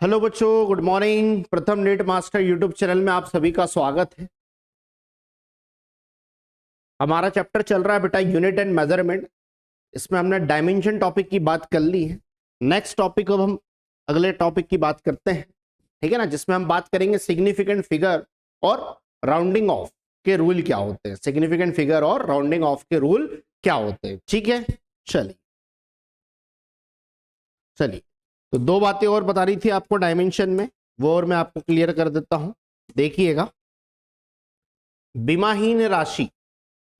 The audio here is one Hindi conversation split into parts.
हेलो बच्चों, गुड मॉर्निंग। प्रथम नेट मास्टर यूट्यूब चैनल में आप सभी का स्वागत है। हमारा चैप्टर चल रहा है बेटा यूनिट एंड मेजरमेंट। इसमें हमने डायमेंशन टॉपिक की बात कर ली है। नेक्स्ट टॉपिक अब हम अगले टॉपिक की बात करते हैं, ठीक है ना, जिसमें हम बात करेंगे सिग्निफिकेंट फिगर और राउंडिंग ऑफ के रूल क्या होते हैं। सिग्निफिकेंट फिगर और राउंडिंग ऑफ के रूल क्या होते हैं, ठीक है। चलिए तो दो बातें और बता रही थी आपको डायमेंशन में, वो और मैं आपको क्लियर कर देता हूं। देखिएगा, बीमाहीन राशि है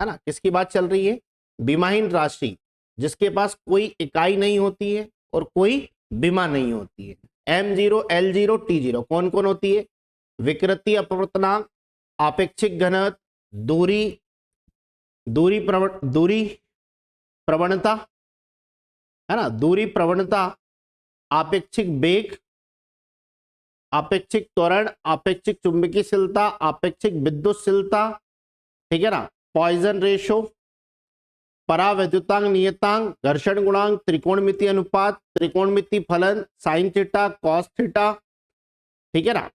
ना, किसकी बात चल रही है? बीमाहीन राशि, जिसके पास कोई इकाई नहीं होती है और कोई बीमा नहीं होती है। M0, L0, T0 कौन कौन होती है? विकृति अपवर्तनांक, आपेक्षिक घनत्व, दूरी प्रवणता है ना, दूरी प्रवणता, आपेक्षिक वेग, आपेक्षिक त्वरण, आपेक्षिक चुंबकीयशीलता, आपेक्षिक विद्युतशीलता, ठीक है ना, पॉइजन रेशो, परावैद्युतांक नियतांक, घर्षण गुणांक, त्रिकोणमितीय अनुपात, त्रिकोणमितीय फलन, साइन थीटा, कॉस थीटा, ठीक है ना,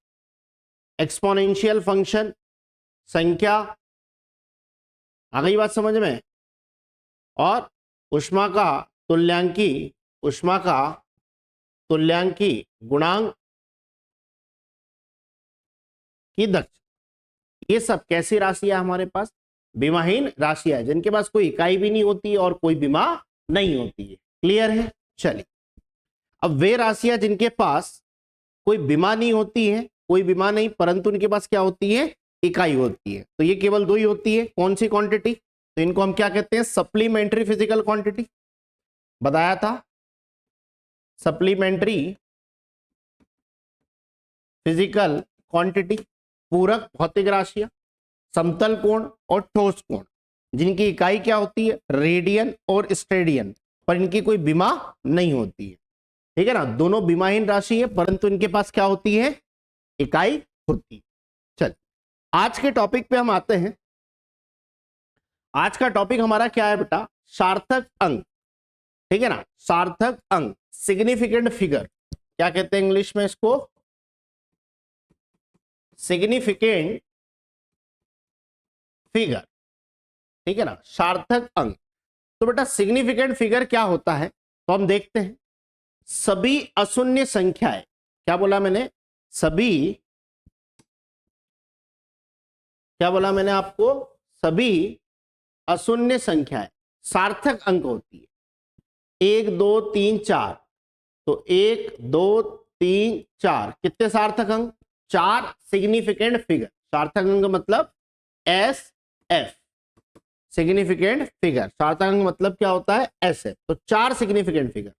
एक्सपोनेंशियल फंक्शन, संख्या। आ गई बात समझ में? और ऊष्मा का तुल्यांकी गुणांक की दक्षता। ये सब कैसी राशि है हमारे पास? बीमाहीन राशि है, जिनके पास कोई इकाई भी नहीं होती और कोई बीमा नहीं होती है। क्लियर है? चलिए, अब वे राशियां जिनके पास कोई बीमा नहीं होती है, कोई बीमा नहीं, परंतु उनके पास क्या होती है? इकाई होती है। तो ये केवल दो ही होती है। कौन सी क्वांटिटी? तो इनको हम क्या कहते हैं? Supplementary physical quantity. बताया था, सप्लीमेंट्री फिजिकल क्वांटिटी, पूरक भौतिक राशियां, समतल कोण और ठोस कोण, जिनकी इकाई क्या होती है? रेडियन और स्टेडियन, पर इनकी कोई बीमा नहीं होती है, ठीक है ना। दोनों बीमाहीन राशि है, परंतु इनके पास क्या होती है? इकाई होती है। चल, आज के टॉपिक पे हम आते हैं। आज का टॉपिक हमारा क्या है बेटा? सार्थक अंक, ठीक है ना, सार्थक अंक, सिग्निफिकेंट फिगर। क्या कहते हैं इंग्लिश में इसको? सिग्निफिकेंट फिगर, ठीक है ना, सार्थक अंक। तो बेटा सिग्निफिकेंट फिगर क्या होता है, तो हम देखते हैं। सभी अशून्य संख्याएं, क्या बोला मैंने? क्या बोला मैंने आपको? सभी अशून्य संख्याएं सार्थक अंक होती है। 1 2 3 4, तो 1 2 3 4 कितने सार्थक अंक? 4 सिग्निफिकेंट फिगर। सार्थक अंक मतलब SF, सिग्निफिकेंट फिगर। सार्थक अंक मतलब क्या होता है? SF। तो 4 सिग्निफिकेंट फिगर।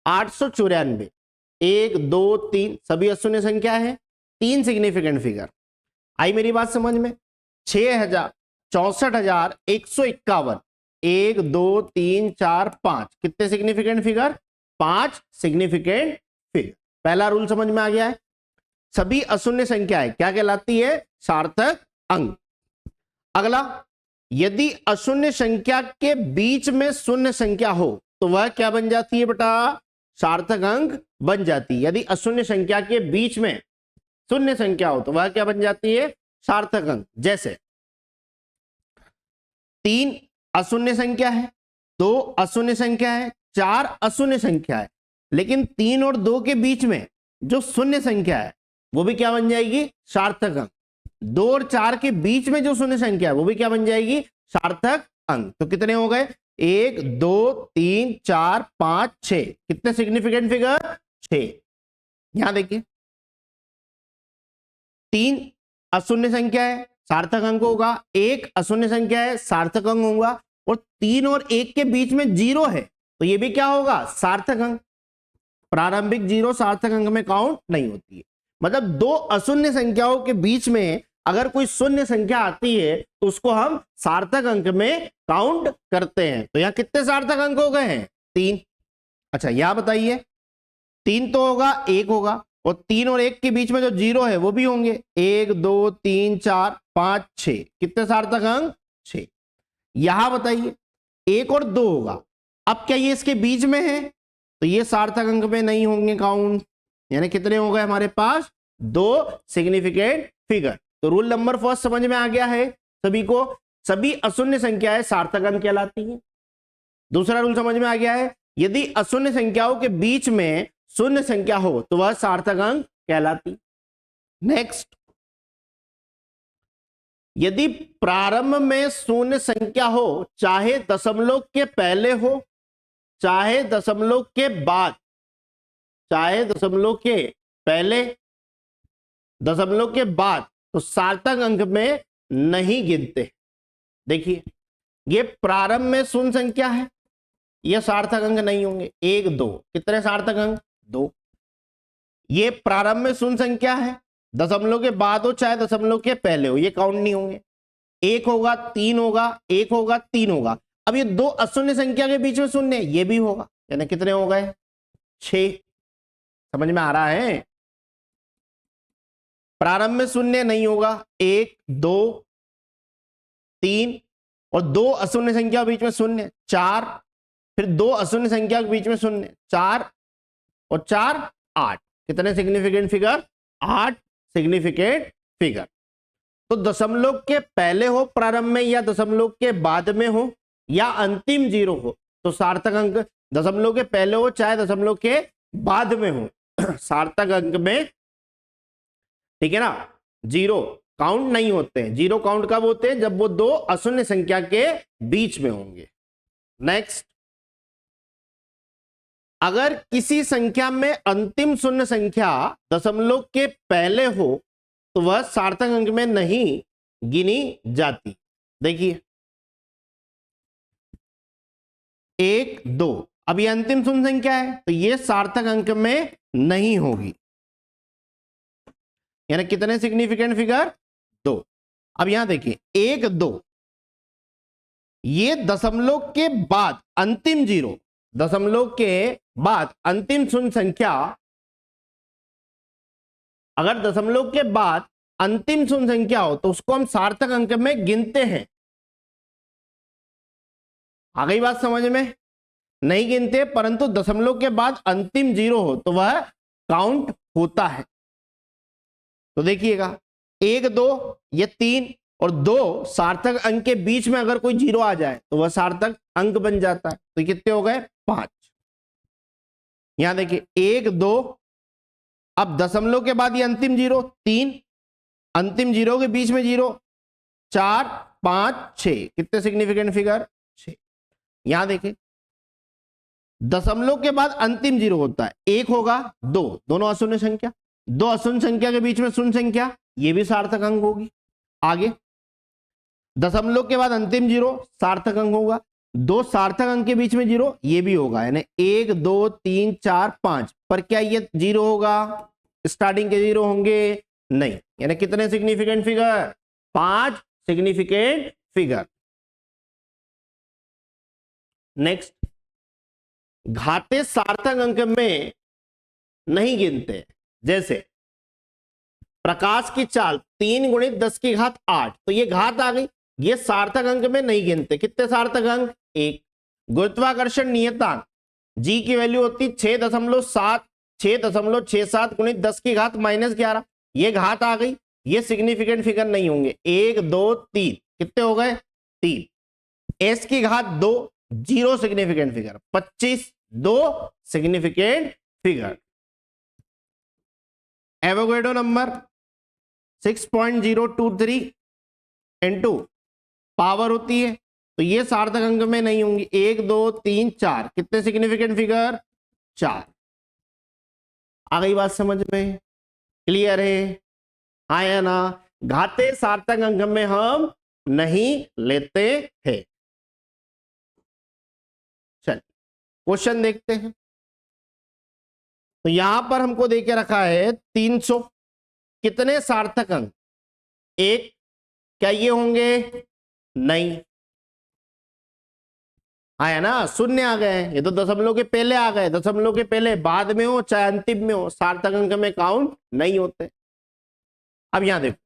894, 1 2 3 सभी अशून्य संख्या है, 3 सिग्निफिकेंट फिगर। आई मेरी बात समझ में? 64,151, 1 2 3 4 5 कितने सिग्निफिकेंट फिगर? 5 significant figure. पहला रूल समझ में आ गया है। सभी अशून्य संख्याएं क्या कहलाती है? सार्थक अंक। अगला, यदि अशून्य संख्या के बीच में शून्य संख्या हो तो वह क्या बन जाती है बेटा? सार्थक अंक बन जाती है। यदि अशून्य संख्या के बीच में शून्य संख्या हो तो वह क्या बन जाती है? सार्थक अंक। जैसे 3 अशून्य संख्या है, 2 अशून्य संख्या है, 4 अशून्य संख्या है, लेकिन 3 और 2 के बीच में जो शून्य संख्या है वो भी क्या बन जाएगी? सार्थक अंक। 2 और 4 के बीच में जो शून्य संख्या है वो भी क्या बन जाएगी? सार्थक अंक। तो कितने हो गए? 1 2 3 4 5 6 कितने सिग्निफिकेंट फिगर? 6। यहां देखिए, 3 अशून्य संख्या है, सार्थक अंक होगा। 1 अशून्य संख्या है, सार्थक अंक होगा। और 3 और 1 के बीच में 0 है तो ये भी क्या होगा? सार्थक अंक। प्रारंभिक 0 सार्थक अंक में काउंट नहीं होती है। मतलब दो अशून्य संख्याओं के बीच में अगर कोई शून्य संख्या आती है तो उसको हम सार्थक अंक में काउंट करते हैं। तो यहां कितने सार्थक अंक हो गए हैं? 3। अच्छा, यहां बताइए, 3 तो होगा, 1 होगा, और 3 और 1 के बीच में जो 0 है वो भी होंगे। 1 2 3 4 5 6 कितने सार्थक अंक? 6। यहां बताइए, 1 और 2 होगा। अब क्या ये इसके बीच में है? तो ये सार्थक अंक में नहीं होंगे काउंट। यानी कितने हो गए हमारे पास? 2 सिग्निफिकेंट फिगर। तो रूल नंबर फर्स्ट समझ में आ गया है सभी को, सभी अशून्य संख्याएं सार्थक अंक कहलाती हैं। दूसरा रूल समझ में आ गया है, यदि अशून्य संख्याओं के बीच में शून्य संख्या हो तो वह सार्थक अंक कहलाती। नेक्स्ट, यदि प्रारंभ में शून्य संख्या हो, चाहे दशमलव के पहले हो चाहे दशमलव के बाद, चाहे दशमलव के पहले दशमलव के बाद, तो सार्थक अंक में नहीं गिनते। देखिए ये प्रारंभ में शून्य संख्या है, ये सार्थक अंक नहीं होंगे। 1 2 कितने सार्थक अंक? 2। ये प्रारंभ में शून्य संख्या है, दशमलव के बाद हो चाहे दशमलव के पहले हो, ये काउंट नहीं होंगे। 1 होगा 3 होगा, 1 होगा 3 होगा। अब ये 2 अशून्य संख्या के बीच में शून्य, ये भी होगा, यानी कितने हो गए? 6। समझ में आ रहा है? प्रारंभ में शून्य नहीं होगा, 1 2 3 और 2 अशून्य संख्या के बीच में शून्य 4, फिर 2 अशून्य संख्या के बीच में शून्य 4 और 4 8। कितने सिग्निफिकेंट फिगर? 8 significant figure. तो दशमलव के पहले हो प्रारंभ में, या दशमलव के बाद में हो, या अंतिम 0 हो, तो सार्थक अंक दशमलव के पहले हो चाहे दशमलव के बाद में हो, सार्थक अंक में, ठीक है ना, 0 काउंट नहीं होते हैं। 0 काउंट कब होते हैं? जब वो 2 अशून्य संख्या के बीच में होंगे। नेक्स्ट, अगर किसी संख्या में अंतिम शून्य संख्या दशमलव के पहले हो तो वह सार्थक अंक में नहीं गिनी जाती। देखिए 1 2, अब ये अंतिम शून्य संख्या है तो ये सार्थक अंक में नहीं होगी, यानी कितने सिग्निफिकेंट फिगर? 2। अब यहां देखिए 1 2, ये दशमलव के बाद अंतिम 0, दशमलव के बाद अंतिम शून्य संख्या, अगर दशमलव के बाद अंतिम शून्य संख्या हो तो उसको हम सार्थक अंक में गिनते हैं। आ गई बात समझ में? नहीं गिनते, परंतु दशमलव के बाद अंतिम 0 हो तो वह काउंट होता है। तो देखिएगा 1 2, ये 3 और 2 सार्थक अंक के बीच में अगर कोई 0 आ जाए तो वह सार्थक अंक बन जाता है। तो कितने हो गए? 5। यहां देखिए 1 2, अब दशमलव के बाद ये अंतिम 0 3, अंतिम 0 के बीच में 0 4 5 6, कितने सिग्निफिकेंट फिगर? 6। यहां देखिए दशमलव के बाद अंतिम 0 होता है, 1 होगा 2, दोनों अशून्य संख्या, 2 अशून्य संख्या के बीच में शून्य संख्या, ये भी सार्थक अंक होगी। आगे दशमलव के बाद अंतिम 0 सार्थक अंक होगा, 2 सार्थक अंक के बीच में 0, ये भी होगा, यानी 1 2 3 4 5, पर क्या ये 0 होगा? स्टार्टिंग के 0 होंगे? नहीं, यानी कितने significant figure? 5 significant figure. Next, घाते सार्थक अंक में नहीं गिनते। जैसे प्रकाश की चाल 3 × 10⁸, तो ये घात आ गई, ये सार्थक अंक में नहीं गिनते। कितने सार्थक अंक? 1। गुरुत्वाकर्षण नियतांक जी की वैल्यू होती 6.67 × 10⁻⁻11, ये घात आ गई, ये सिग्निफिकेंट फिगर नहीं होंगे। 1 2 3, कितने हो गए? 3। एस की घात 2, 0 significant figure. 25 2 significant figure. Avogadro number 6.023 into power होती है, तो ये सार्थक अंक में नहीं होंगी। 1 2 3 4, कितने सिग्निफिकेंट फिगर? 4। आ गई बात समझ में? क्लियर है? हाँ या ना? घाते सार्थक अंक में हम नहीं लेते हैं। चल क्वेश्चन देखते हैं। तो यहां पर हमको देके रखा है 300, कितने सार्थक अंक? 1, क्या ये होंगे? नहीं, आया ना, शून्य आ गए। ये तो दशमलव के पहले आ गए, दशमलव के पहले बाद में हो चाहे अंतिम में हो, सार्थक अंक में काउंट नहीं होते। अब यहां देखो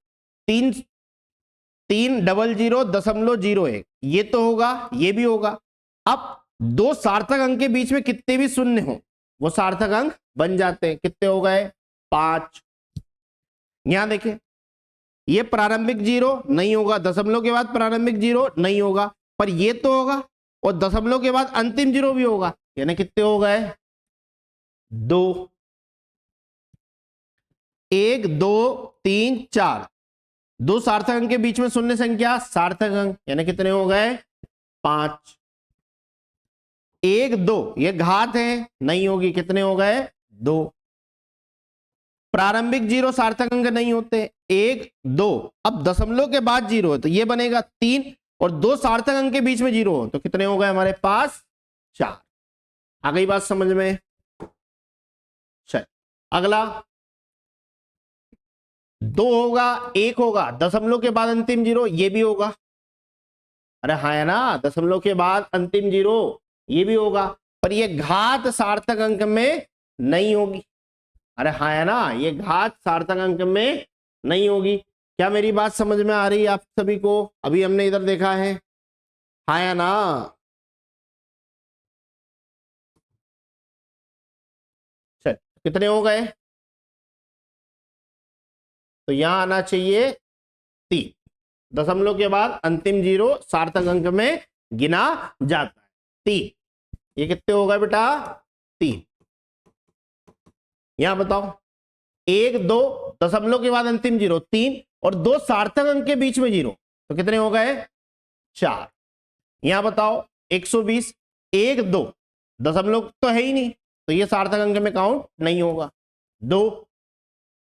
300.01, ये तो होगा, ये भी होगा। अब 2 सार्थक अंक के बीच में कितने भी शून्य हो वो सार्थक अंक बन जाते हैं। कितने हो गए? 5। यहां देखें, ये प्रारंभिक 0 नहीं होगा, दशमलव के बाद प्रारंभिक 0 नहीं होगा, पर ये तो होगा, और दशमलव के बाद अंतिम 0 भी होगा, यानी कितने हो गए? 2। 1 2 3 4, 2 सार्थक अंक के बीच में शून्य संख्या सार्थक अंक, यानी कितने हो गए? 5। 1 2, ये घात है, नहीं होगी, कितने हो गए? 2। प्रारंभिक 0 सार्थक अंक नहीं होते, 1 2, अब दशमलव के बाद 0 है तो ये बनेगा 3, और 2 सार्थक अंक के बीच में 0 हो तो कितने हो गए हमारे पास? 4। आ गई बात समझ में? चल अगला 2 होगा, 1 होगा, दशमलव के बाद अंतिम 0, ये भी होगा। अरे हाँ है ना, दशमलव के बाद अंतिम 0 ये भी होगा, पर ये घात सार्थक अंक में नहीं होगी। अरे हाँ है ना, ये घात सार्थक अंक में नहीं होगी। क्या मेरी बात समझ में आ रही है आप सभी को? अभी हमने इधर देखा है, हाँ है ना। चल कितने हो गए? तो यहां आना चाहिए 3, दशमलव के बाद अंतिम 0 सार्थक अंक में गिना जाता है 3। ये कितने हो गए बेटा? 3। यहां बताओ, 1 2, दशमलव के बाद अंतिम 0 3, और 2 सार्थक अंक के बीच में 0 तो कितने हो गए? 4। यहां बताओ 120, 1 2, दशमलव तो है ही नहीं तो ये सार्थक अंक में काउंट नहीं होगा। 2।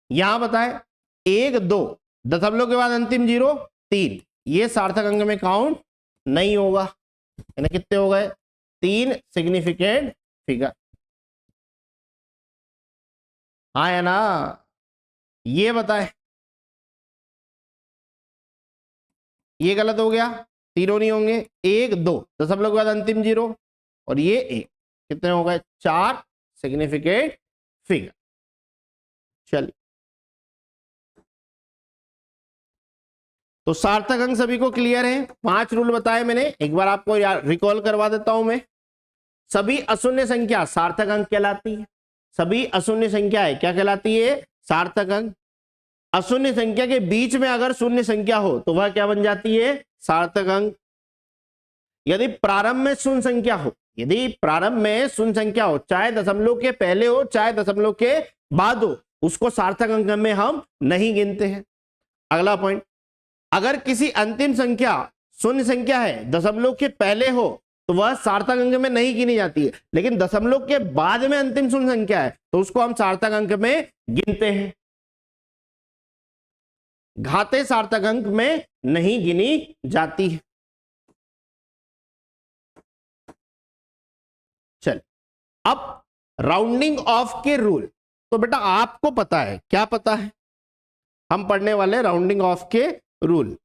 यहां बताए 1 2, दशमलव के बाद अंतिम 0 3, ये सार्थक अंक में काउंट नहीं होगा, यानी कितने हो गए? 3 सिग्निफिकेंट फिगर। हाँ है ना, ये बताए, ये गलत हो गया, तीनों नहीं होंगे। 1 2, दशमलव के बाद अंतिम 0, और ये 1, कितने हो गए? 4 सिग्निफिकेंट फिगर। चलिए, तो सार्थक अंक सभी को क्लियर है? 5 रूल बताए मैंने, एक बार आपको रिकॉल करवा देता हूं मैं। सभी अशून्य संख्या सार्थक अंक कहलाती है। सभी अशून्य संख्याएं क्या कहलाती है? सार्थक अंक। अशून्य संख्या के बीच में अगर शून्य संख्या हो तो वह क्या बन जाती है? सार्थक अंक। यदि प्रारंभ में शून्य संख्या हो, यदि प्रारंभ में शून्य संख्या हो, चाहे दशमलव के पहले हो चाहे दशमलव के बाद हो, उसको सार्थक अंक में हम नहीं गिनते हैं। अगला पॉइंट, अगर किसी अंतिम संख्या शून्य संख्या है, दशमलव के पहले हो तो वह सार्थक अंक में नहीं गिनी जाती है, लेकिन दशमलव के बाद में अंतिम शून्य संख्या है तो उसको हम सार्थक अंक में गिनते हैं। घाते सार्थक अंक में नहीं गिनी जाती है। चल, अब राउंडिंग ऑफ के रूल, तो बेटा आपको पता है, क्या पता है? हम पढ़ने वाले राउंडिंग ऑफ के रूल,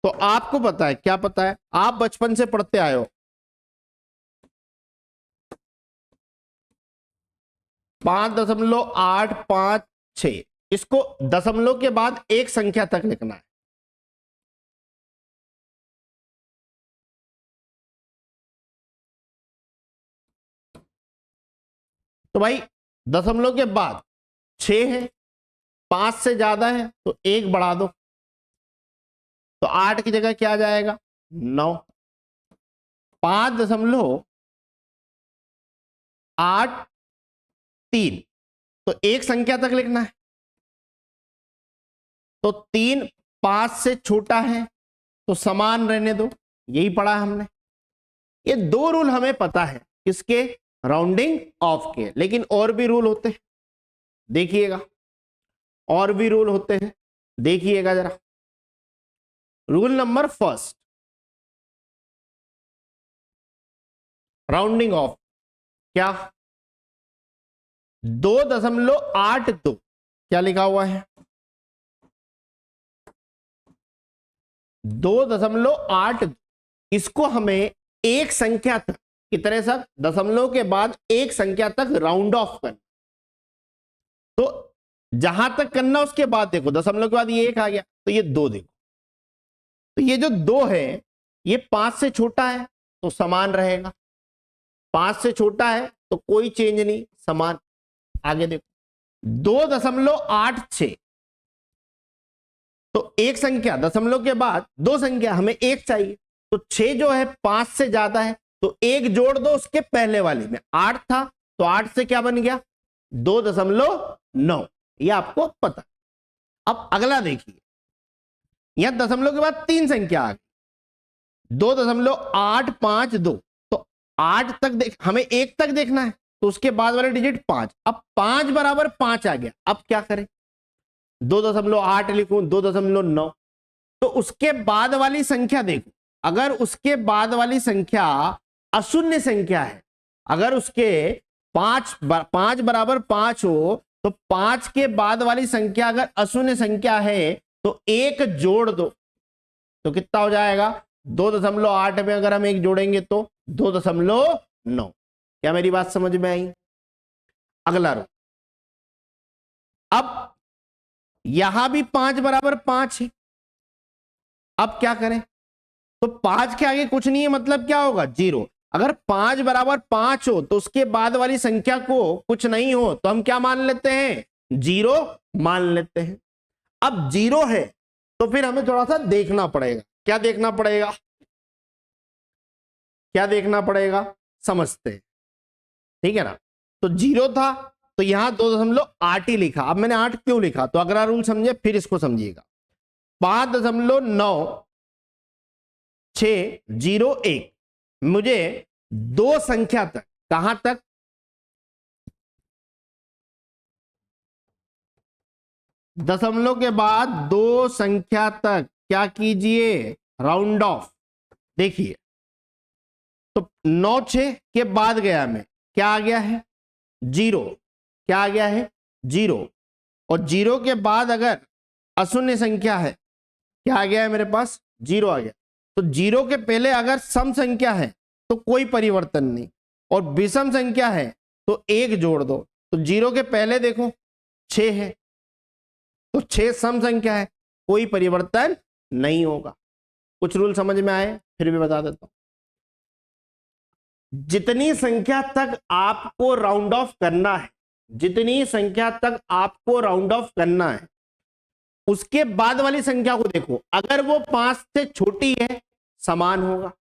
तो आपको पता है, क्या पता है? आप बचपन से पढ़ते आए हो, 5.856, इसको दशमलव के बाद एक संख्या तक लिखना है। तो भाई दशमलव के बाद 6 है, 5 से ज्यादा है तो 1 बढ़ा दो, तो 8 की जगह क्या आ जाएगा? 9। 5.83, तो एक संख्या तक लिखना है, तो 3 5 से छोटा है तो समान रहने दो, यही पढ़ा हमने। ये 2 रूल हमें पता है, किसके? राउंडिंग ऑफ के। लेकिन और भी रूल होते हैं, देखिएगा, और भी रूल होते हैं, देखिएगा जरा। Rule number first, rounding off, क्या? 2.82, क्या लिखा हुआ है? 2.82, इसको हमें एक संख्या तक, कितने तक? दशमलव के बाद एक संख्या तक राउंड ऑफ करना। तो जहां तक करना उसके बाद देखो, दशमलव के बाद ये 1 आ गया तो ये 2 देखो, तो ये जो 2 है ये 5 से छोटा है तो समान रहेगा, 5 से छोटा है तो कोई चेंज नहीं, समान। आगे देखो, 2.86। तो एक संख्या दशमलव के बाद दो संख्या, हमें एक चाहिए, तो 6 जो है 5 से ज्यादा है, तो एक जोड़ दो उसके पहले वाले में। 8 था तो 8 से क्या बन गया 2.9, ये आपको पता। अब अगला देखिए, यहां दशमलव के बाद तीन संख्या आ गई, 2.852। तो 8 तक देख, हमें एक तक देखना है, तो उसके बाद वाले डिजिट 5। अब 5 बराबर 5 आ गया, अब क्या करें, 2.8 लिखूं 2.9। तो उसके बाद वाली संख्या देखो, अगर उसके बाद वाली संख्या अशून्य संख्या है, अगर उसके 5 बराबर 5 हो, तो 5 के बाद वाली संख्या अगर अशून्य संख्या है तो एक जोड़ दो, तो कितना हो जाएगा 2.8 में अगर हम एक जोड़ेंगे तो 2.9। क्या मेरी बात समझ में आई? अगला रो, अब यहां भी 5 बराबर 5 है, अब क्या करें, तो 5 के आगे कुछ नहीं है, मतलब क्या होगा 0। अगर 5 बराबर 5 हो तो उसके बाद वाली संख्या को कुछ नहीं हो तो हम क्या मान लेते हैं, 0 मान लेते हैं। अब 0 है तो फिर हमें थोड़ा सा देखना पड़ेगा, क्या देखना पड़ेगा, क्या देखना पड़ेगा, समझते हैं, ठीक है ना। तो 0 था तो यहां 2.8 ही लिखा। अब मैंने 8 क्यों लिखा, तो अगला रूल समझे फिर इसको समझिएगा। 5.9601, मुझे दो संख्या तक, कहां तक, दशमलव के बाद दो संख्या तक क्या कीजिए, राउंड ऑफ। देखिए तो 9 6 के बाद गया मैं, क्या आ गया है 0, क्या आ गया है 0, और 0 के बाद अगर अशून्य संख्या है, क्या आ गया है मेरे पास 0 आ गया। तो 0 के पहले अगर सम संख्या है तो कोई परिवर्तन नहीं, और विषम संख्या है तो एक जोड़ दो। तो 0 के पहले देखो 6 है, तो 6 सम संख्या है, कोई परिवर्तन नहीं होगा। कुछ रूल समझ में आए, फिर भी बता देता हूं। जितनी संख्या तक आपको राउंड ऑफ करना है, जितनी संख्या तक आपको राउंड ऑफ करना है, उसके बाद वाली संख्या को देखो, अगर वो 5 से छोटी है समान होगा,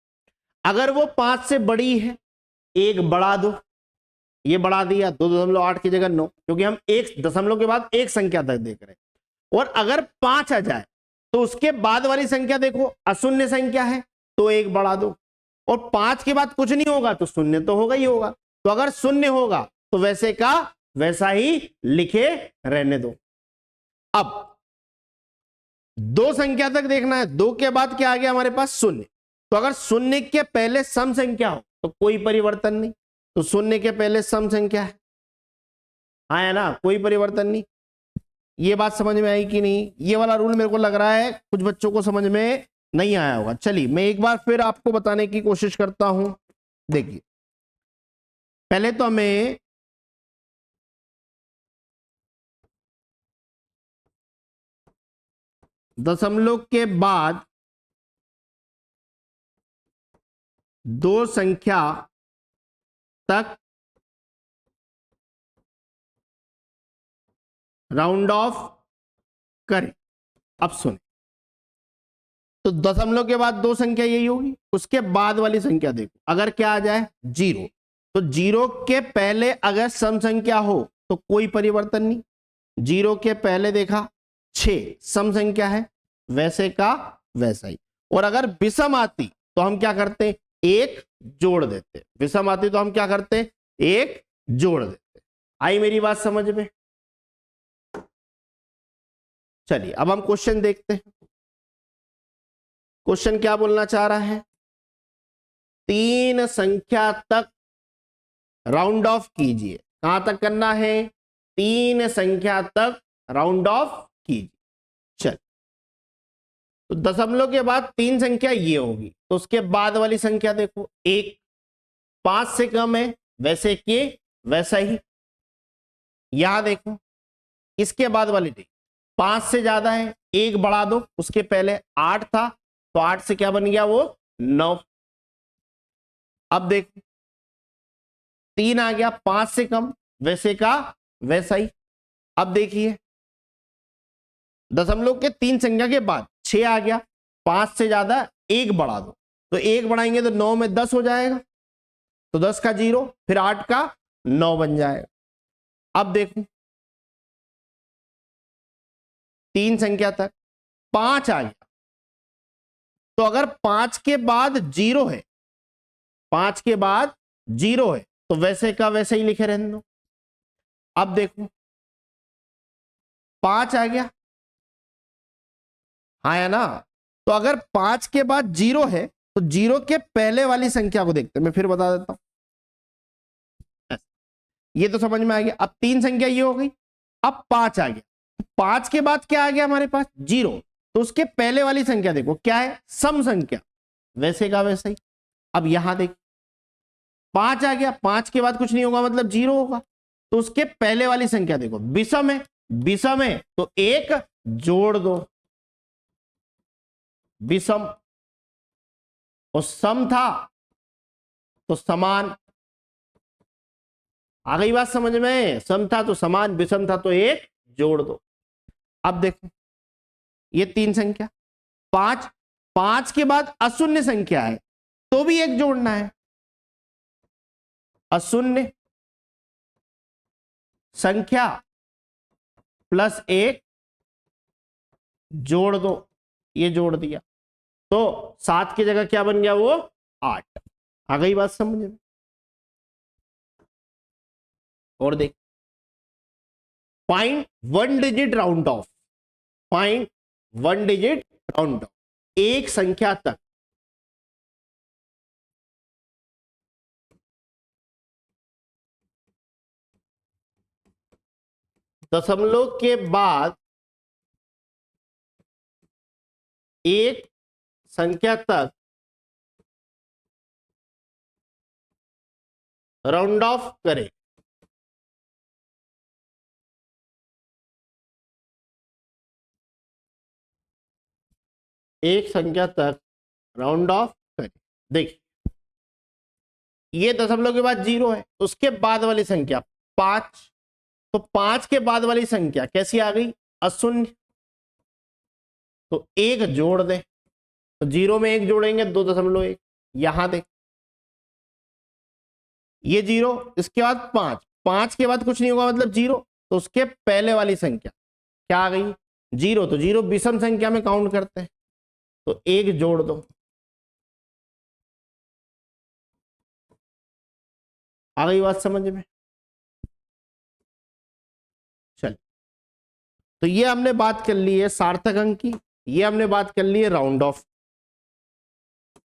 अगर वो 5 से बड़ी है एक बढ़ा दो, ये बढ़ा दिया 2.8 की जगह 9, क्योंकि हम एक दशमलव के बाद एक संख्या तक देख रहे हैं। और अगर 5 आ जाए तो उसके बाद वाली संख्या देखो अशून्य संख्या है तो एक बढ़ा दो, और 5 के बाद कुछ नहीं होगा तो शून्य तो होगा ही होगा। तो अगर शून्य होगा तो वैसे का वैसा ही लिखे रहने दो। अब दो संख्या तक देखना है, 2 के बाद क्या आ गया हमारे पास शून्य, तो अगर शून्य के पहले सम संख्या हो तो कोई परिवर्तन नहीं, तो शून्य के पहले सम संख्या है, आया ना, कोई परिवर्तन नहीं। ये बात समझ में आई कि नहीं? ये वाला रूल मेरे को लग रहा है कुछ बच्चों को समझ में नहीं आया होगा। चलिए मैं एक बार फिर आपको बताने की कोशिश करता हूं। देखिए पहले तो हमें दशमलव के बाद दो संख्या तक राउंड ऑफ करें। अब सुने, तो दशमलव के बाद दो संख्या यही होगी, उसके बाद वाली संख्या देखो, अगर क्या आ जाए 0, तो 0 के पहले अगर सम संख्या हो तो कोई परिवर्तन नहीं। 0 के पहले देखा 6 सम संख्या है, वैसे का वैसा ही। और अगर विषम आती तो हम क्या करते, एक जोड़ देते, विषम आती तो हम क्या करते, एक जोड़ देते। आई मेरी बात समझ में? चलिए अब हम क्वेश्चन देखते हैं। क्वेश्चन क्या बोलना चाह रहा है, 3 संख्या तक राउंड ऑफ कीजिए। कहां तक करना है, 3 संख्या तक राउंड ऑफ कीजिए। चल, तो दशमलव के बाद 3 संख्या ये होगी, तो उसके बाद वाली संख्या देखो 1, 5 से कम है वैसे के वैसा ही। यहां देखो इसके बाद वाली 5 से ज्यादा है, एक बढ़ा दो, उसके पहले 8 था तो 8 से क्या बन गया वो 9। अब देखो 3 आ गया, 5 से कम वैसे का वैसा ही। अब देखिए दशमलव के 3 संख्या के बाद 6 आ गया, 5 से ज्यादा 1 बढ़ा दो, तो 1 बढ़ाएंगे तो 9 में 10 हो जाएगा, तो 10 का 0, फिर 8 का 9 बन जाएगा। अब देखो 3 संख्या तक 5 आ गया, तो अगर 5 के बाद 0 है, 5 के बाद 0 है, तो वैसे का वैसे ही लिखे रहने दो। अब देखो 5 आ गया, हाँ है ना, तो अगर 5 के बाद 0 है तो 0 के पहले वाली संख्या को देखते हैं, मैं फिर बता देता हूं, ये तो समझ में आ गया। अब 3 संख्या ये हो गई, अब 5 आ गया, 5 के बाद क्या आ गया हमारे पास 0, तो उसके पहले वाली संख्या देखो क्या है, सम संख्या, वैसे का वैसे ही। अब यहां देख 5 आ गया, 5 के बाद कुछ नहीं होगा मतलब 0 होगा, तो उसके पहले वाली संख्या देखो, विषम है, विषम है तो 1 जोड़ दो, विषम और सम था तो समान। आ गई बात समझ में, सम था तो समान, विषम था तो 1 जोड़ दो। अब देखो ये 3 संख्या, 5, 5 के बाद अशून्य संख्या है तो भी 1 जोड़ना है, अशून्य संख्या प्लस 1 जोड़ दो, ये जोड़ दिया, तो 7 की जगह क्या बन गया वो 8। आ गई बात समझ में। और देख find 1 digit round of, find 1 digit round of, एक संख्या तक दशमलव के बाद एक संख्या तक राउंड ऑफ करें। एक संख्या तक राउंड ऑफ करें। देखिए ये दशमलव के बाद 0 है, उसके बाद वाली संख्या 5, तो 5 के बाद वाली संख्या कैसी आ गई, अशून्य, तो 1 जोड़ दे, तो 0 में 1 जोड़ेंगे 2.1, यहां देख ये 0, इसके बाद 5, 5 के बाद कुछ नहीं होगा मतलब 0, तो उसके पहले वाली संख्या क्या आ गई 0, तो 0 विषम संख्या में काउंट करते हैं, तो 1 जोड़ दो। आ गई बात समझ में। चल तो ये हमने बात कर ली है सार्थक अंक की, ये हमने बात कर ली है राउंड ऑफ।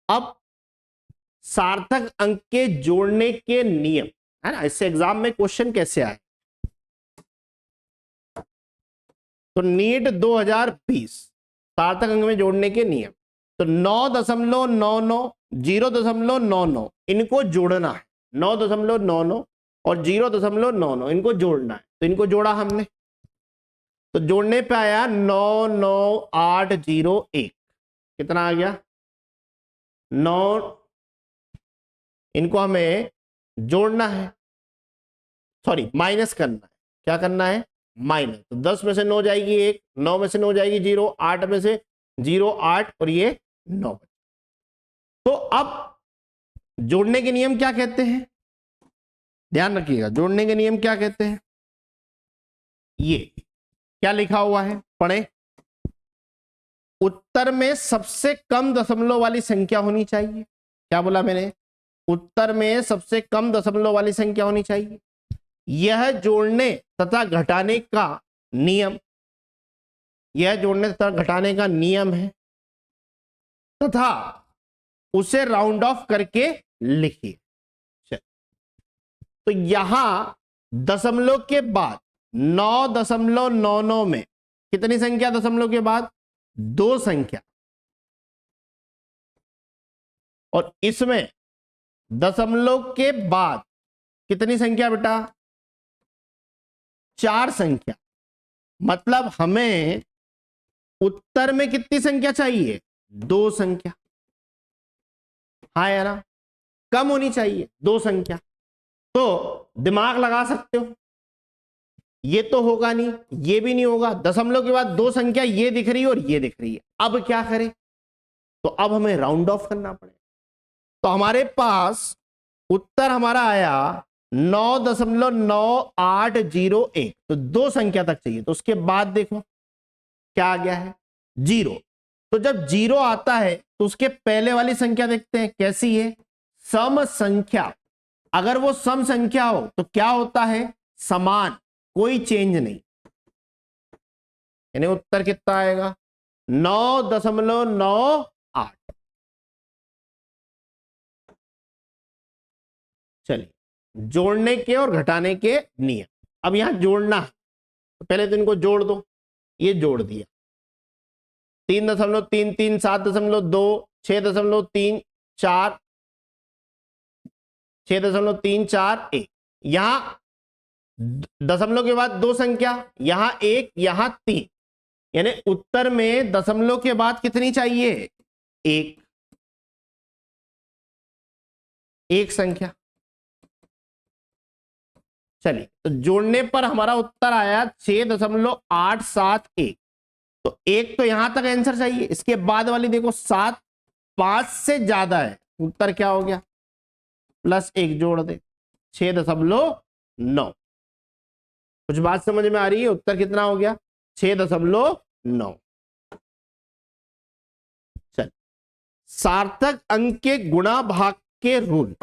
अब सार्थक अंक के जोड़ने के नियम है ना, इससे एग्जाम में क्वेश्चन कैसे आए, तो नीट 2020 सार्थक अंक में जोड़ने के नियम, तो 9.99 0.99 इनको जोड़ना है, 9.99 और 0.99 इनको जोड़ना है, तो इनको जोड़ा हमने, तो जोड़ने पे आया 99801, कितना आ गया 9, इनको हमें जोड़ना है, सॉरी माइनस करना है, क्या करना है माइनस, तो 10 में से 9 जाएगी 1, 9 में से 9 जाएगी 0, 8 में से 0 8 और ये 9। तो अब जोड़ने के नियम क्या कहते हैं, ध्यान रखिएगा, जोड़ने के नियम क्या कहते हैं, ये क्या लिखा हुआ है पढ़े, उत्तर में सबसे कम दशमलव वाली संख्या होनी चाहिए, क्या बोला मैंने, उत्तर में सबसे कम दशमलव वाली संख्या होनी चाहिए, यह जोड़ने तथा घटाने का नियम, यह जोड़ने तथा घटाने का नियम है, तथा उसे राउंड ऑफ करके लिखिए। तो यहां दशमलव के बाद 9.99 में कितनी संख्या, दशमलव के बाद 2 संख्या, और इसमें दशमलव के बाद कितनी संख्या बेटा 4 संख्या, मतलब हमें उत्तर में कितनी संख्या चाहिए 2 संख्या, हाँ या ना, कम होनी चाहिए 2 संख्या, तो दिमाग लगा सकते हो, ये तो होगा नहीं, ये भी नहीं होगा। दशमलव के बाद दो संख्या ये दिख रही है और ये दिख रही है। अब क्या करें? तो अब हमें राउंड ऑफ करना पड़ेगा। तो हमारे पास उत्तर हमारा आया 9.9801। तो दो संख्या तक चाहिए। तो उसके बाद देखो क्या आ गया है, 0। तो जब 0 आता है तो उसके पहले वाली संख्या देखते हैं कैसी है, सम संख्या। अगर वो सम संख्या हो तो क्या होता है, समान, कोई चेंज नहीं। यानी उत्तर कितना आएगा, 9.98। चलिए, जोड़ने के और घटाने के नियम। अब यहां जोड़ना है तो पहले तो इनको जोड़ दो। ये जोड़ दिया, 3.33, 7.2, 6.34, 6.341। यहां दशमलव के बाद दो संख्या, यहां 1, यहां 3। यानी उत्तर में दशमलव के बाद कितनी चाहिए, 1, एक संख्या। चलिए, तो जोड़ने पर हमारा उत्तर आया 6.871। तो एक तो यहां तक आंसर चाहिए। इसके बाद वाली देखो 7, 5 से ज्यादा है। उत्तर क्या हो गया, +1 जोड़ दे, 6.9। कुछ बात समझ में आ रही है? उत्तर कितना हो गया, 6.9। चल, सार्थक अंक के गुणा भाग के रूल,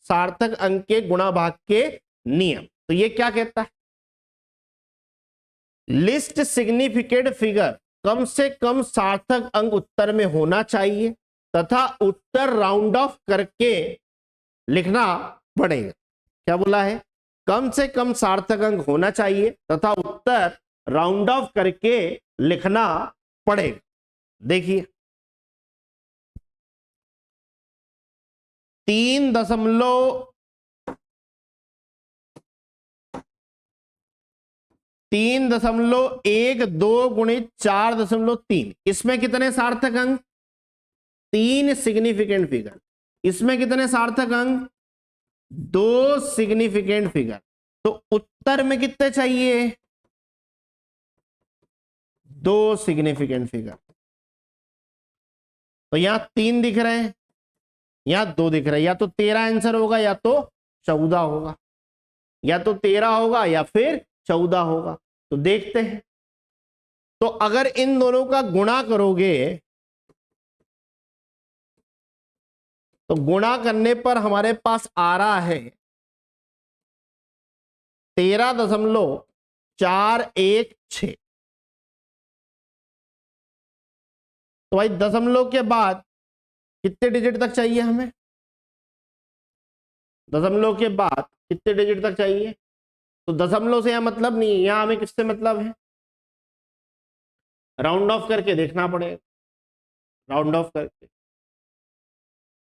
सार्थक अंक के गुणा भाग के नियम। तो ये क्या कहता है, लिस्ट सिग्निफिकेंट फिगर, कम से कम सार्थक अंक उत्तर में होना चाहिए तथा उत्तर राउंड ऑफ करके लिखना पड़ेगा। क्या बोला है, कम से कम सार्थक अंक होना चाहिए तथा उत्तर राउंड ऑफ करके लिखना पड़ेगा। देखिए, 3.12 गुणित 4.3, इसमें कितने सार्थक अंक, 3 सिग्निफिकेंट फिगर। इसमें कितने सार्थक अंक, 2 सिग्निफिकेंट फिगर। तो उत्तर में कितने चाहिए, 2 सिग्निफिकेंट फिगर। तो यहां 3 दिख रहे हैं, यहां 2 दिख रहे हैं। या तो 13 आंसर होगा या तो 14 होगा, या तो 13 होगा या फिर 14 होगा। तो देखते हैं। तो अगर इन दोनों का गुणा करोगे तो गुणा करने पर हमारे पास आ रहा है 13.416। तो भाई दशमलव के बाद कितने डिजिट तक चाहिए हमें, दशमलव के बाद कितने डिजिट तक चाहिए। तो दशमलव से यहां मतलब नहीं है, यहां हमें किससे मतलब है, राउंड ऑफ करके देखना पड़ेगा, राउंड ऑफ करके।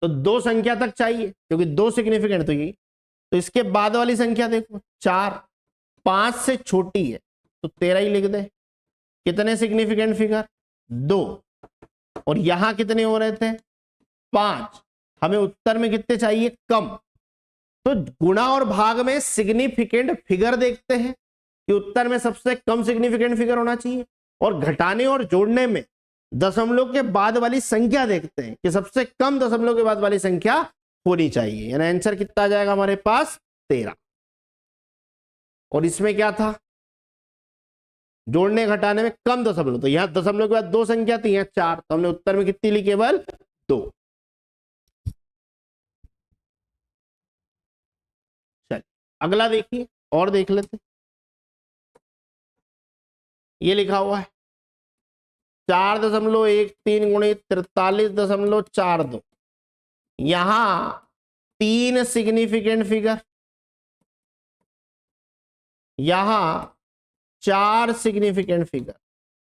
तो 2 संख्या तक चाहिए क्योंकि 2 सिग्निफिकेंट तो ये। तो इसके बाद वाली संख्या देखो 4, 5 से छोटी है तो 13 ही लिख दे। कितने सिग्निफिकेंट फिगर, 2। और यहां कितने हो रहे थे, 5। हमें उत्तर में कितने चाहिए, कम। तो गुणा और भाग में सिग्निफिकेंट फिगर देखते हैं कि उत्तर में सबसे कम सिग्निफिकेंट फिगर होना चाहिए। और घटाने और जोड़ने में दशमलव के बाद वाली संख्या देखते हैं कि सबसे कम दशमलव के बाद वाली संख्या होनी चाहिए। यानी आंसर कितना आ जाएगा हमारे पास, 13। और इसमें क्या था, जोड़ने घटाने में कम दशमलव। तो यहां दशमलव के बाद 2 संख्या थी, यहां 4। तो हमने उत्तर में कितनी ली, केवल 2। चल, अगला देखिए और देख लेते। ये लिखा हुआ है 4.13 गुणित 43.42। यहां 3 सिग्निफिकेंट फिगर, यहां 4 सिग्निफिकेंट फिगर।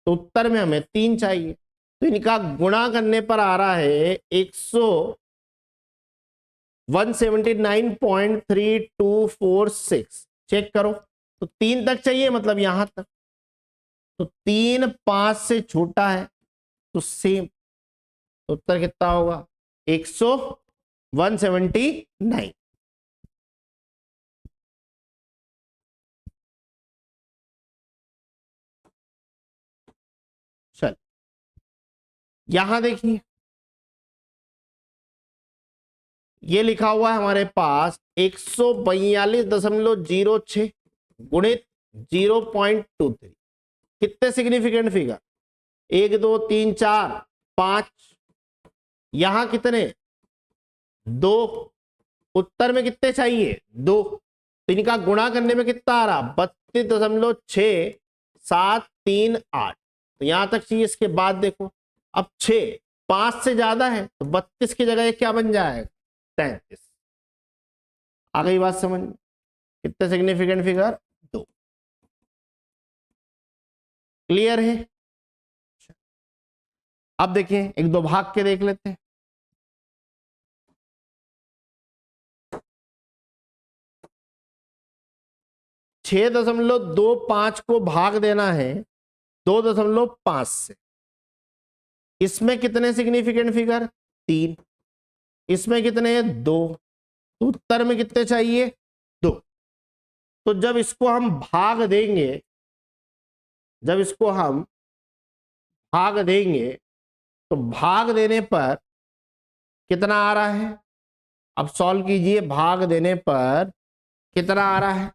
तो उत्तर में हमें 3 चाहिए। तो इनका गुणा करने पर आ रहा है 179.3246। चेक करो, तो 3 तक चाहिए, मतलब यहां तक। तो 3 5 से छोटा है तो सेम। तो उत्तर कितना होगा, 179। यहां देखिए ये लिखा हुआ है हमारे पास 142.06 गुणित 0.23। कितने सिग्निफिकेंट फिगर? 1 2 3 4 5, यहां कितने? 2। उत्तर में कितने चाहिए? 2। तो इनका गुणा करने में कितना आ रहा? 32.6738। तो यहां तक चाहिए। इसके बाद देखो अब 6 5 से ज्यादा है तो 32 की जगह क्या बन जाएगा? 33। आ गई बात समझ में? कितने सिग्निफिकेंट फिगर? 2। क्लियर है? अब देखें एक दो भाग के देख लेते हैं। छह 6.25 को भाग देना है 2.5 से। इसमें कितने सिग्निफिकेंट फिगर? 3। इसमें कितने हैं? 2। तो उत्तर में कितने चाहिए? 2। तो जब इसको हम भाग देंगे, जब इसको हम भाग देंगे तो भाग देने पर कितना आ रहा है? अब सॉल्व कीजिए। भाग देने पर कितना आ रहा है?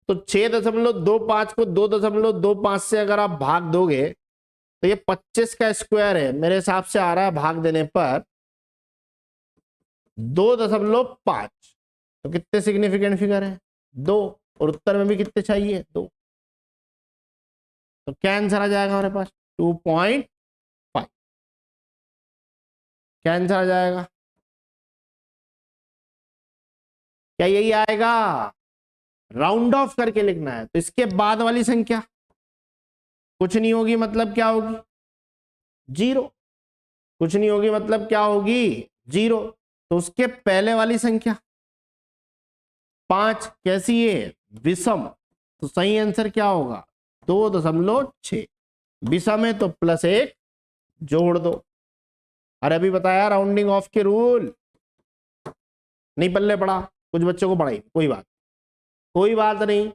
तो 6.25 को 2.25 से अगर आप भाग दोगे तो ये 25 का स्क्वायर है। मेरे हिसाब से आ रहा है भाग देने पर 2.5। तो कितने सिग्निफिकेंट फिगर है? 2। और उत्तर में भी कितने चाहिए? 2। तो क्या आंसर आ जाएगा हमारे पास? 2.5। क्या आंसर आ जाएगा? क्या यही आएगा? राउंड ऑफ करके लिखना है। तो इसके बाद वाली संख्या कुछ नहीं होगी, मतलब क्या होगी? 0। कुछ नहीं होगी मतलब क्या होगी? 0। तो उसके पहले वाली संख्या 5 कैसी है? विषम। तो सही आंसर क्या होगा? 2.6। विषम है तो +1 जोड़ दो। अरे अभी बताया राउंडिंग ऑफ के रूल, नहीं पल्ले पड़ा कुछ बच्चों को पढ़ाई। कोई बात नहीं।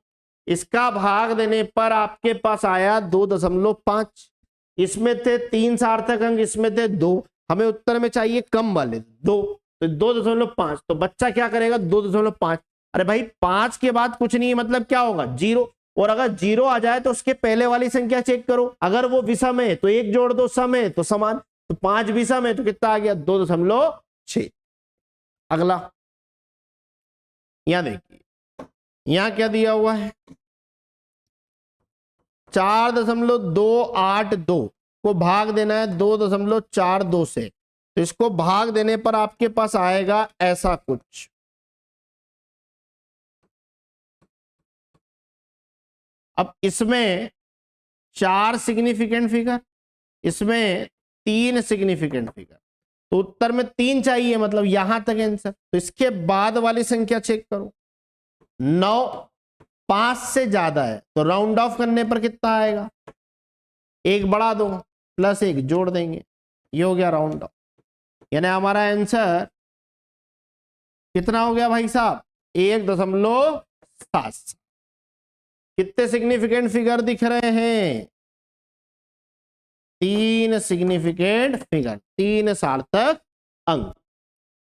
इसका भाग देने पर आपके पास आया 2.5। इसमें थे 3 सार्थक अंक, इसमें थे 2। हमें उत्तर में चाहिए कम वाले 2। तो 2.5। तो बच्चा क्या करेगा? 2.5। अरे भाई 5 के बाद कुछ नहीं है मतलब क्या होगा? 0। और अगर 0 आ जाए तो उसके पहले वाली संख्या चेक करो। अगर वो विषम है तो 1 जोड़ दो, सम है तो समान। तो 5 विषम है तो कितना आ गया? 2.6। अगला यहां देखिए, यहां क्या दिया हुआ है? 4.282 को भाग देना है 2.42 से। तो इसको भाग देने पर आपके पास आएगा ऐसा कुछ। अब इसमें 4 सिग्निफिकेंट फिगर, इसमें 3 सिग्निफिकेंट फिगर। तो उत्तर में 3 चाहिए मतलब यहां तक आंसर। तो इसके बाद वाली संख्या चेक करो। 9 5 से ज्यादा है तो राउंड ऑफ करने पर कितना आएगा? 1 बढ़ा दो +1 जोड़ देंगे। ये हो गया राउंड ऑफ। यानी हमारा आंसर कितना हो गया भाई साहब? 1.7। कितने सिग्निफिकेंट फिगर दिख रहे हैं? 3 सिग्निफिकेंट फिगर, 3 सार्थक अंक।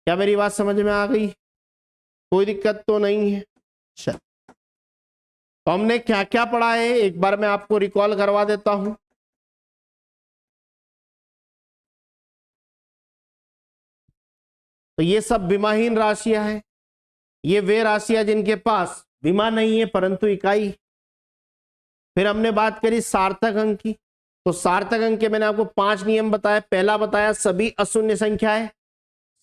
क्या मेरी बात समझ में आ गई? कोई दिक्कत तो नहीं है? चल, तो हमने क्या क्या पढ़ा है एक बार मैं आपको रिकॉल करवा देता हूं। तो ये सब विमाहीन राशियां हैं। ये वे राशियां जिनके पास विमा नहीं है परंतु इकाई। फिर हमने बात करी सार्थक अंक की। तो सार्थक अंक के मैंने आपको 5 नियम बताए। पहला बताया सभी अशून्य संख्याएं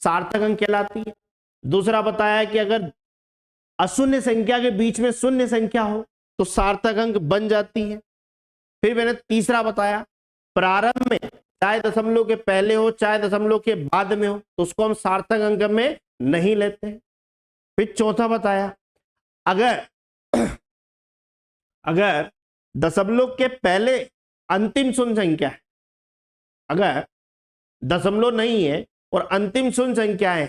सार्थक अंक कहलाती है। दूसरा बताया कि अगर अशून्य संख्या के बीच में शून्य संख्या हो तो सार्थक अंक बन जाती है। फिर मैंने तीसरा बताया प्रारंभ में चाहे दशमलव के पहले हो चाहे दशमलव के बाद में हो तो उसको हम सार्थक अंक में नहीं लेते हैं। फिर चौथा बताया अगर दशमलव के पहले अंतिम शून्य संख्या है, अगर दशमलव नहीं है और अंतिम शून्य संख्या है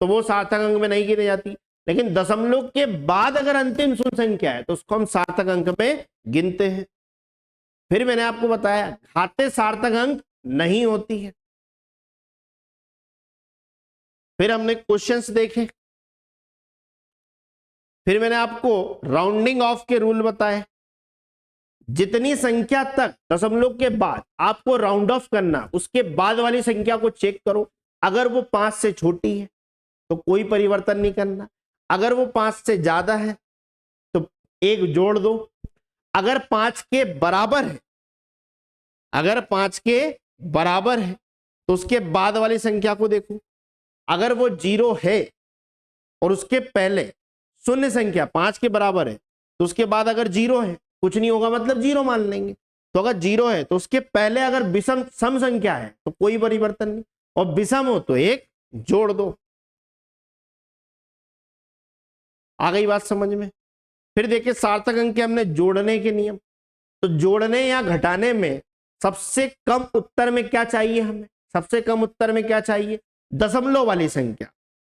तो वो सार्थक अंक में नहीं गिनी जाती। लेकिन दशमलव के बाद अगर अंतिम शून्य संख्या है तो उसको हम सार्थक अंक में गिनते हैं। फिर मैंने आपको बताया घाते सार्थक अंक नहीं होती है। फिर हमने क्वेश्चंस देखे, फिर मैंने आपको राउंडिंग ऑफ के रूल बताए। जितनी संख्या तक दशमलव के बाद आपको राउंड ऑफ करना, उसके बाद वाली संख्या को चेक करो। अगर वो 5 से छोटी है तो कोई परिवर्तन नहीं करना, अगर वो 5 से ज्यादा है तो 1 जोड़ दो, अगर 5 के बराबर है, अगर 5 के बराबर है तो उसके बाद वाली संख्या को देखो। अगर वो 0 है और उसके पहले शून्य संख्या 5 के बराबर है तो उसके बाद अगर 0 है, कुछ नहीं होगा, मतलब 0 मान लेंगे। तो अगर 0 है तो उसके पहले अगर विषम सम संख्या है तो कोई परिवर्तन नहीं, और विषम हो तो 1 जोड़ दो। आ गई बात समझ में? फिर देखिए सार्थक अंक के हमने जोड़ने के नियम। तो जोड़ने या घटाने में सबसे कम उत्तर में क्या चाहिए हमें? सबसे कम उत्तर में क्या चाहिए? दशमलव वाली संख्या,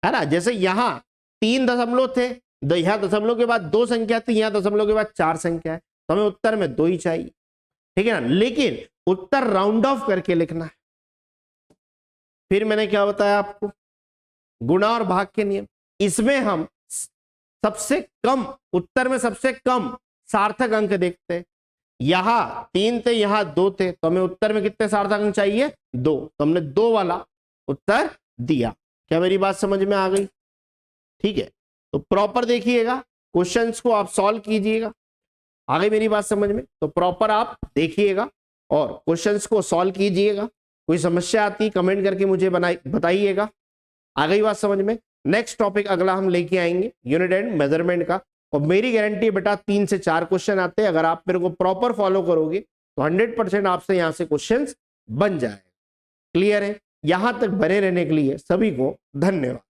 है ना। जैसे यहां 3 दशमलव थे, यहां दशमलव के बाद 2 संख्या थी, यहां दशमलव के बाद 4 संख्या है, तो हमें उत्तर में 2 ही चाहिए, ठीक है ना। लेकिन उत्तर राउंड ऑफ करके लिखना है। फिर मैंने क्या बताया आपको? गुणा और भाग के नियम। इसमें हम सबसे कम उत्तर में सबसे कम सार्थक अंक देखते हैं। यहां 3 थे, यहां 2 थे, तो हमें उत्तर में कितने सार्थक अंक चाहिए? 2। तो हमने 2 वाला उत्तर दिया। क्या मेरी बात समझ में आ गई? ठीक है, तो प्रॉपर देखिएगा, क्वेश्चंस को आप सॉल्व कीजिएगा। आ गई मेरी बात समझ में? तो प्रॉपर आप देखिएगा और क्वेश्चंस को सॉल्व कीजिएगा। कोई समस्या आती कमेंट करके मुझे बताइएगा। आ गई बात समझ में? नेक्स्ट टॉपिक अगला हम लेके आएंगे यूनिट एंड मेजरमेंट का, और मेरी गारंटी बेटा 3 से 4 क्वेश्चन आते हैं। अगर आप मेरे को प्रॉपर फॉलो करोगे तो 100% आपसे यहां से क्वेश्चंस बन जाएगा। क्लियर है? यहां तक बने रहने के लिए सभी को धन्यवाद।